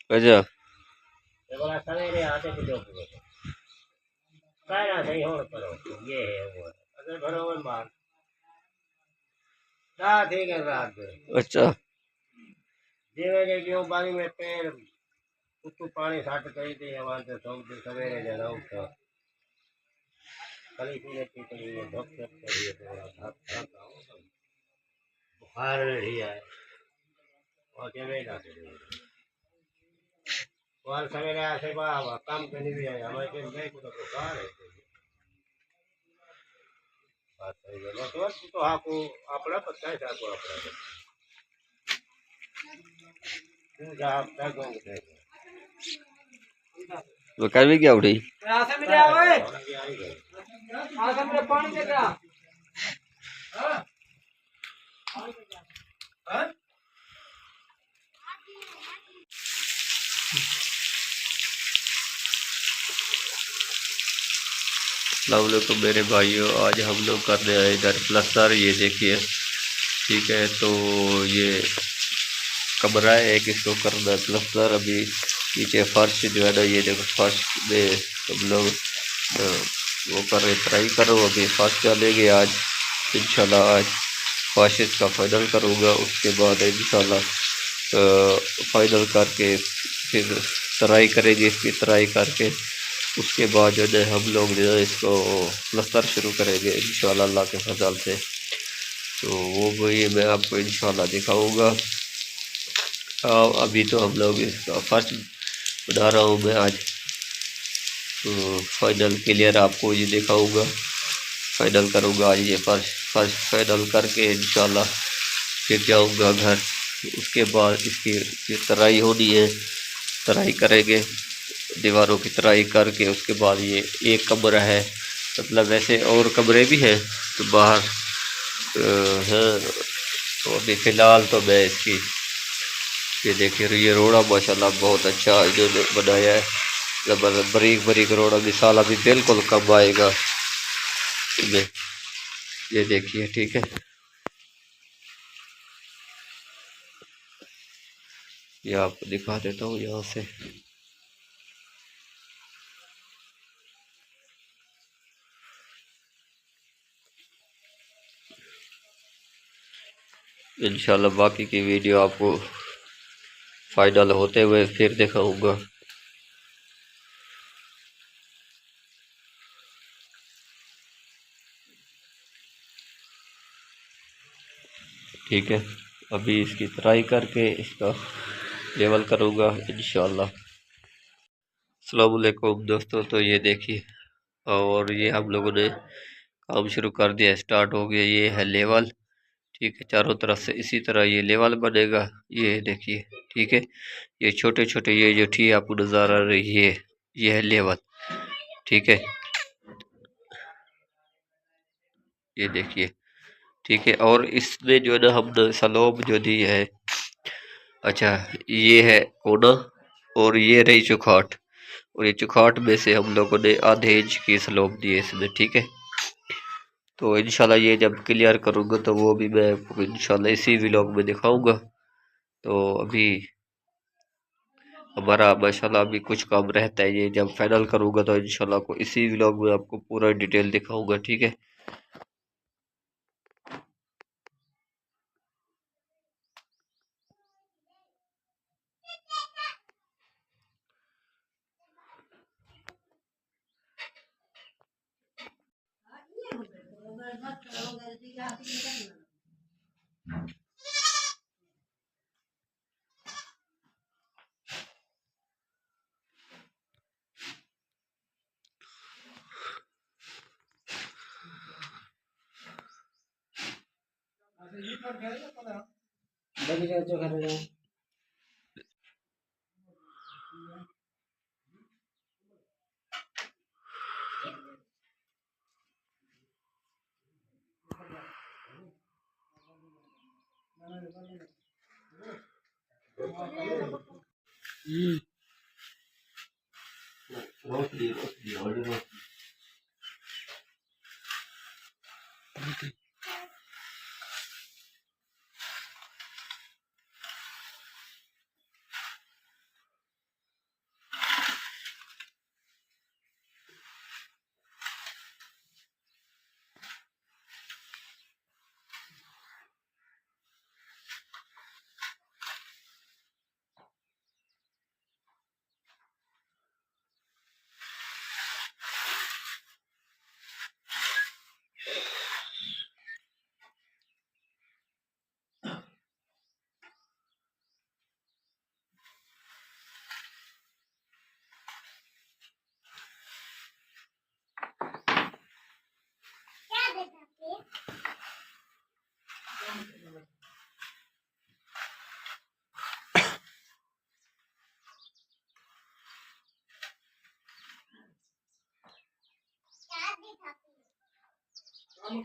अच्छा अच्छा वो कर भी क्या उठी अस्सलामुअलैकुम मेरे भाइयों, आज हम लोग करने आए इधर प्लस्तर। ये देखिए, ठीक है। तो ये कमरा है एक, इसको करना है प्लस्तर। अभी नीचे फर्श जो है ना, ये देखो फर्श में हम लोग वो कर रहे, ट्राई करो। अभी फर्श डालेंगे आज इंशाल्लाह। आज फर्श इसका फाइनल करूँगा, उसके बाद इंशाल्लाह फाइनल करके फिर तराई करेंगे। इसकी तराई करके उसके बाद जो है हम लोग जो है इसको प्लस्तर शुरू करेंगे इंशाल्लाह अल्लाह के फजल से। तो वो भी मैं आपको इंशाल्लाह दिखाऊंगा। अभी तो हम लोग इसका फर्श बना रहा हूँ मैं आज। तो फाइनल क्लियर आपको ये दिखाऊंगा, फाइनल करूँगा आज ये फर्श फाइनल करके इंशाल्लाह फिर जाऊँगा घर। उसके बाद इसकी फिर तराई होनी है, तराई करेंगे, दीवारों की तराई करके उसके बाद ये एक कमरा है, मतलब वैसे और कमरे भी हैं तो बाहर हैं। तो अभी फ़िलहाल तो मैं इसकी ये देखिए, ये रोड़ा माशाल्लाह बहुत अच्छा इन्होंने बनाया है, ज़बरदस्त बारीक बारीक रोड़ा। मिसाल अभी बिल्कुल कम आएगा इसमें, ये देखिए, ठीक है। ये आपको दिखा देता हूँ यहाँ से। इंशाल्लाह बाकी की वीडियो आपको फाइनल होते हुए फिर दिखाऊंगा। ठीक है, अभी इसकी तराई करके इसका लेवल करूँगा इंशाल्लाह। अस्सलाम वालेकुम दोस्तों, तो ये देखिए, और ये हम लोगों ने काम शुरू कर दिया, स्टार्ट हो गया। ये है लेवल, ठीक है। चारों तरफ से इसी तरह ये लेवल बनेगा, ये देखिए, ठीक है। ये छोटे छोटे ये जो ठीक आपको नज़र आ रही है, ये है लेवल, ठीक है। ये देखिए, ठीक है। और इसमें जो है ना हमने सलोब जो दी है, अच्छा, ये है कोना और ये रही चुखाट, और ये चुखाट में से हम लोगों ने आधे इंच की स्लोप दी है इसमें, ठीक है। तो इंशाल्लाह ये जब क्लियर करूँगा तो वो भी मैं आपको इंशाल्लाह इसी व्लॉग में दिखाऊंगा। तो अभी हमारा माशाल्लाह अभी कुछ काम रहता है, ये जब फाइनल करूँगा तो इंशाल्लाह को इसी व्लॉग में आपको पूरा डिटेल दिखाऊंगा, ठीक है। ये